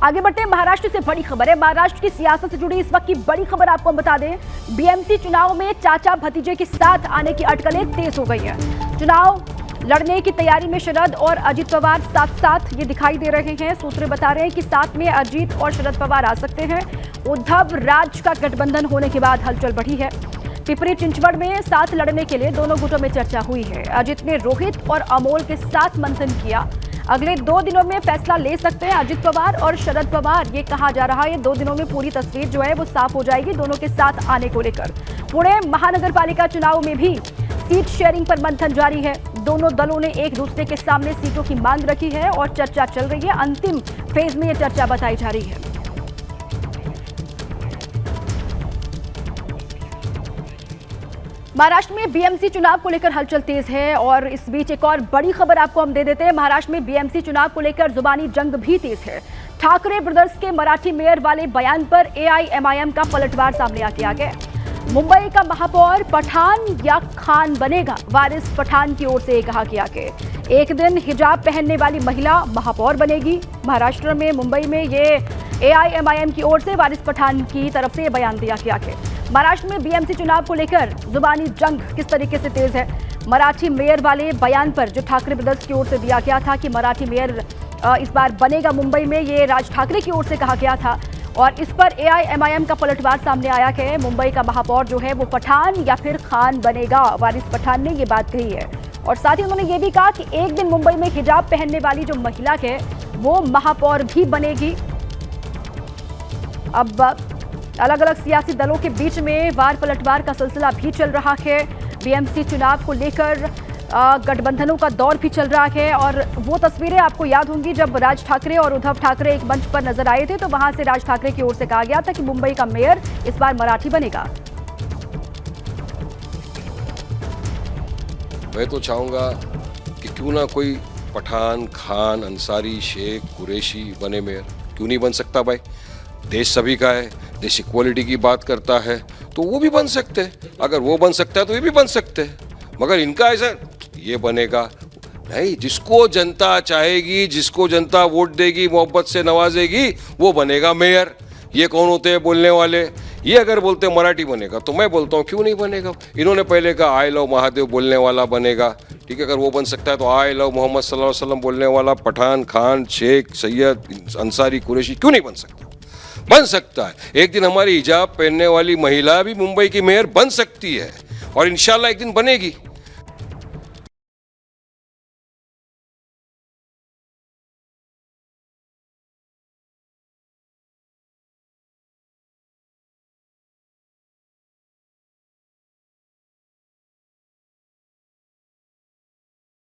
आगे बढ़ते हैं, महाराष्ट्र से बड़ी खबर है। महाराष्ट्र की सियासत से जुड़ी इस वक्त की बड़ी खबर आपको हम बता दें। बीएमसी चुनाव में चाचा भतीजे के साथ आने की अटकलें तेज हो गई हैं। चुनाव लड़ने की तैयारी में शरद और अजित पवार साथ साथ ये दिखाई दे रहे हैं। सूत्र बता रहे हैं कि साथ में अजित और शरद पवार आ सकते हैं। उद्धव राज का गठबंधन होने के बाद हलचल बढ़ी है। पिपरी चिंचवड़ में साथ लड़ने के लिए दोनों गुटों में चर्चा हुई है। अजित ने रोहित और अमोल के साथ मंथन किया। अगले 2 दिनों में फैसला ले सकते हैं अजित पवार और शरद पवार, ये कहा जा रहा है। 2 दिनों में पूरी तस्वीर जो है वो साफ हो जाएगी दोनों के साथ आने को लेकर। पुणे महानगर पालिका चुनाव में भी सीट शेयरिंग पर मंथन जारी है। दोनों दलों ने एक दूसरे के सामने सीटों की मांग रखी है और चर्चा चल रही है। अंतिम फेज में यह चर्चा बताई जा रही है। महाराष्ट्र में बीएमसी चुनाव को लेकर हलचल तेज है और इस बीच एक और बड़ी खबर आपको हम दे देते हैं। महाराष्ट्र में बीएमसी चुनाव को लेकर जुबानी जंग भी तेज है। ठाकरे ब्रदर्स के मराठी मेयर वाले बयान पर एआईएमआईएम का पलटवार सामने आ गया। मुंबई का महापौर पठान या खान बनेगा, वारिस पठान की ओर से कहा गया कि एक दिन हिजाब पहनने वाली महिला महापौर बनेगी। महाराष्ट्र में मुंबई में ये एआईएमआईएम की ओर से वारिस पठान की तरफ से बयान दिया गया कि महाराष्ट्र में बीएमसी चुनाव को लेकर जुबानी जंग किस तरीके से तेज है। मराठी मेयर वाले बयान पर जो ठाकरे ब्रदर्स की ओर से दिया गया था कि मराठी मेयर इस बार बनेगा मुंबई में, ये राज ठाकरे की ओर से कहा गया था और इस पर एआईएमआईएम का पलटवार सामने आया कि मुंबई का महापौर जो है वो पठान या फिर खान बनेगा। वारिस पठान ने ये बात कही है और साथ ही उन्होंने ये भी कहा कि एक दिन मुंबई में हिजाब पहनने वाली जो महिला है वो महापौर भी बनेगी। अब अलग अलग सियासी दलों के बीच में वार पलटवार का सिलसिला भी चल रहा है। बीएमसी चुनाव को लेकर गठबंधनों का दौर भी चल रहा है और वो तस्वीरें आपको याद होंगी जब राज ठाकरे और उद्धव ठाकरे एक मंच पर नजर आए थे तो वहां से राज ठाकरे की ओर से कहा गया था कि मुंबई का मेयर इस बार मराठी बनेगा। मैं तो चाहूंगा कि क्यों ना कोई पठान, खान, अंसारी, शेख, कुरैशी बने मेयर। क्यों नहीं बन सकता भाई? देश सभी का है, देश इक्वालिटी की बात करता है तो वो भी बन सकते हैं। अगर वो बन सकता है तो ये भी बन सकते हैं। मगर इनका ऐसा ये बनेगा नहीं। जिसको जनता चाहेगी, जिसको जनता वोट देगी, मोहब्बत से नवाजेगी, वो बनेगा मेयर। ये कौन होते हैं बोलने वाले? ये अगर बोलते हैं मराठी बनेगा तो मैं बोलता हूँ क्यों नहीं बनेगा। इन्होंने पहले कहा आई लव महादेव बोलने वाला बनेगा, ठीक है। अगर वो बन सकता है तो आई लव मोहम्मद सल्लल्लाहु अलैहि वसल्लम बोलने वाला पठान, खान, शेख, सैयद, अंसारी, कुरैशी क्यों नहीं बन सकता? बन सकता है। एक दिन हमारी हिजाब पहनने वाली महिला भी मुंबई की मेयर बन सकती है और इंशाल्लाह एक दिन बनेगी।